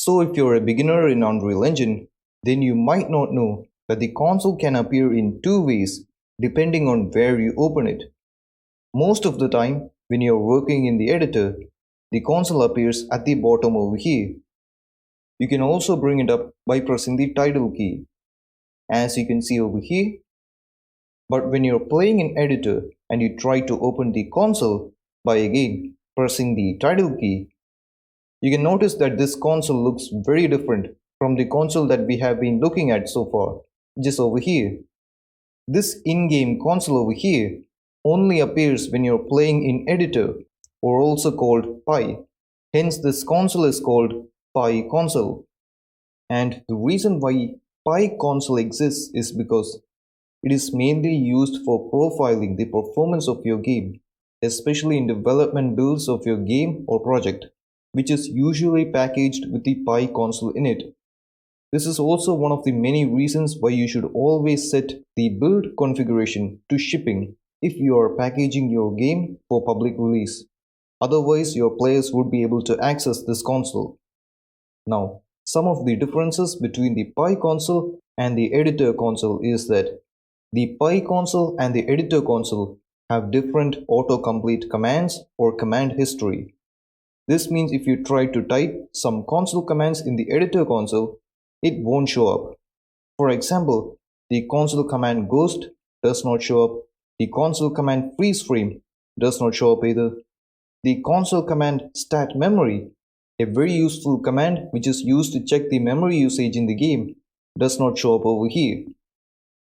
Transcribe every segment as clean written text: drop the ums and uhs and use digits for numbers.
So if you're a beginner in Unreal Engine, then you might not know that the console can appear in two ways depending on where you open it. Most of the time, when you're working in the editor, the console appears at the bottom over here. You can also bring it up by pressing the title key, as you can see over here. But when you're playing in editor and you try to open the console by again pressing the title key, you can notice that this console looks very different from the console that we have been looking at so far, just over here. This in-game console over here only appears when you're playing in editor, or also called Pi. Hence this console is called Pi console. And the reason why Pi console exists is because it is mainly used for profiling the performance of your game, especially in development builds of your game or project, which is usually packaged with the Pi console in it. This is also one of the many reasons why you should always set the build configuration to shipping if you are packaging your game for public release. Otherwise, your players would be able to access this console. Now, some of the differences between the Pi console and the editor console is that the Pi console and the editor console have different autocomplete commands or command history. This means if you try to type some console commands in the editor console, it won't show up. For example, the console command ghost does not show up. The console command freeze frame does not show up either. The console command stat memory, a very useful command which is used to check the memory usage in the game, does not show up over here.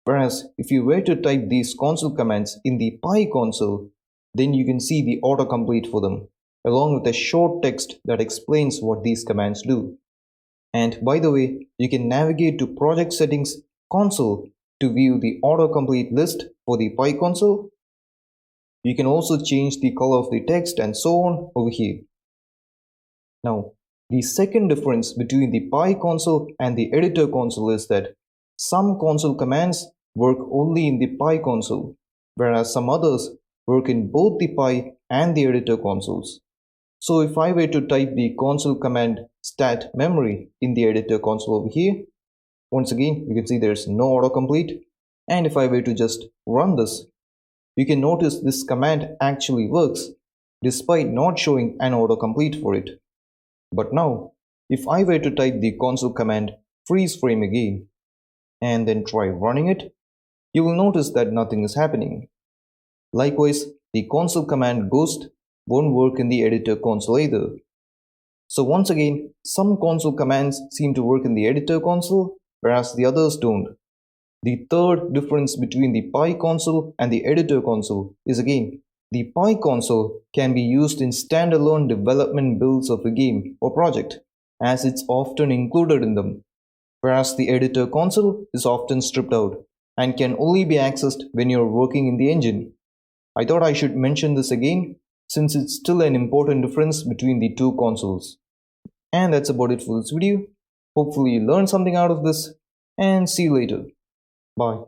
Whereas if you were to type these console commands in the Pi console, then you can see the autocomplete for them, along with a short text that explains what these commands do. And by the way, you can navigate to Project Settings console to view the autocomplete list for the Pi console. You can also change the color of the text and so on over here. Now, the second difference between the Pi console and the editor console is that some console commands work only in the Pi console, whereas some others work in both the Pi and the editor consoles. So if I were to type the console command stat memory in the editor console over here, once again you can see there's no autocomplete, and if I were to just run this, you can notice this command actually works despite not showing an autocomplete for it. But now, if I were to type the console command freeze frame again and then try running it, you will notice that nothing is happening. Likewise, the console command ghost won't work in the editor console either. So once again, some console commands seem to work in the editor console, whereas the others don't. The third difference between the Pi console and the editor console is again, the Pi console can be used in standalone development builds of a game or project, as it's often included in them, whereas the editor console is often stripped out and can only be accessed when you're working in the engine. I thought I should mention this again, since it's still an important difference between the two consoles. And that's about it for this video. Hopefully you learned something out of this, and see you later. Bye.